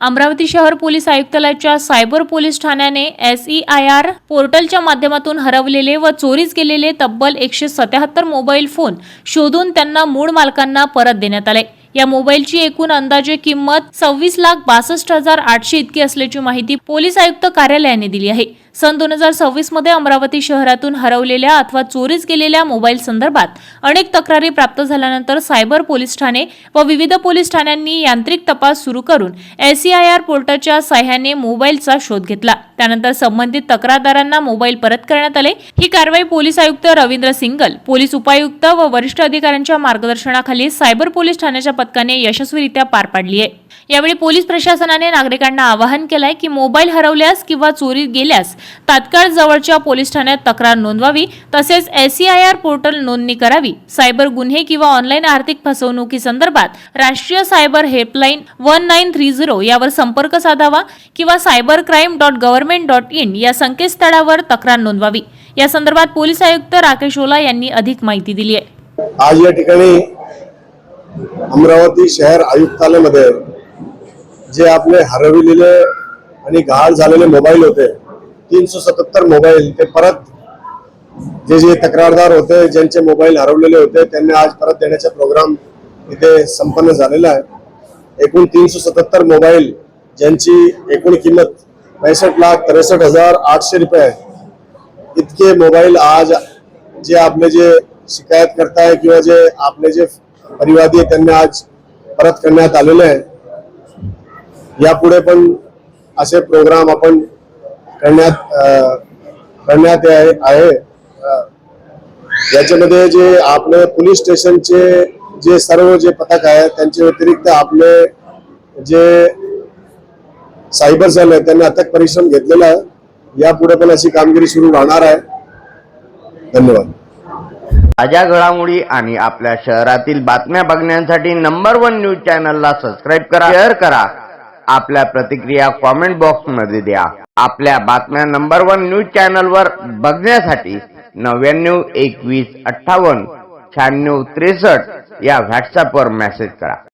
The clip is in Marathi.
अमरावती शहर पोलीस आयुक्तालयाच्या सायबर पोलीस ठाण्याने SEIR पोर्टलच्या माध्यमातून हरवलेले व चोरीस गेलेले तब्बल 177 मोबाईल फोन शोधून त्यांना मूळ मालकांना परत देण्यात आले। या मोबाईलची एकूण अंदाजे किंमत 26,62,800 इतकी असल्याची माहिती पोलीस आयुक्त कार्यालयाने दिली आहे। सन 2026 मध्ये अमरावती शहरातून हरवलेल्या अथवा चोरीस गेलेल्या मोबाईल संदर्भात अनेक तक्रारी प्राप्त झाल्यानंतर सायबर पोलीस ठाणे व विविध पोलीस ठाण्यांनी यांत्रिक तपास सुरू करून SEIR पोर्टलच्या सहाय्याने मोबाईलचा शोध घेतला। त्यानंतर संबंधित तक्रारदारांना मोबाईल परत करण्यात आले। ही कारवाई पोलीस आयुक्त रवींद्र सिंगल, पोलीस उपायुक्त व वरिष्ठ अधिकाऱ्यांच्या मार्गदर्शनाखाली सायबर पोलीस ठाण्याच्या पथकाने यशस्वीरित्या पार पाडली आहे। यावेळी पोलीस प्रशासनाने नागरिकांना आवाहन केलंय की मोबाईल हरवल्यास किंवा चोरी गेल्यास तात्काळ जवळच्या पोलीस ठाण्यात तक्रार नोंदवावी, तसेच SEIR पोर्टल नोंदणी करावी। सायबर गुन्हे किंवा ऑनलाईन आर्थिक फसवणुकीसंदर्भात राष्ट्रीय सायबर हेल्पलाईन 1930 यावर संपर्क साधावा किंवा cybercrime.government.in या संकेतस्थळावर तक्रार नोंदवावी। या संदर्भात पोलीस आयुक्त राकेश ओला यांनी अधिक माहिती दिली आहे। आज या ठिकाणी अमरावती शहर आयुक्तालयामध्ये जे आपले हरविलेले आणि गहाळ झालेले मोबाईल होते 377 मोबाईल ते परत जे तक्रारदार होते, ज्यांचे मोबाईल हरवलेले होते, त्यांना आज परत देण्याचा प्रोग्राम इथे संपन्न झालेला आहे। एकूण 377 मोबाईल ज्यांची एकूण किंमत 65,63,800 रुपये आहे। इतके मोबाईल आज जे आपले जे शिकायत करताय किंवा जे आपले जे परिवादी आहे त्यांना आज परत करण्यात आलेले आहे। यापुढे पण असे प्रोग्राम आपण करण्यात आहे। याच्यामध्ये जे आपले पोलीस स्टेशनचे जे सर्व जे पथक आहे त्यांच्या व्यतिरिक्त आपले जे सायबर सेल आहे त्यांनी अथक परिश्रम घेतलेला आहे। यापुढे पण अशी कामगिरी सुरू राहणार आहे। धन्यवाद। ताज्या घडामोडी आणि आपल्या शहरातील बातम्या बघण्यासाठी नंबर 1 न्यूज चॅनलला सबस्क्राइब करा, शेअर करा, आपल्या प्रतिक्रिया कमेंट बॉक्स मध्ये द्या। आपल्या बातम्या नंबर 1 न्यूज चॅनलवर बघण्यासाठी 99 21 58 96 63 या व्हॉट्सअपवर मेसेज करा।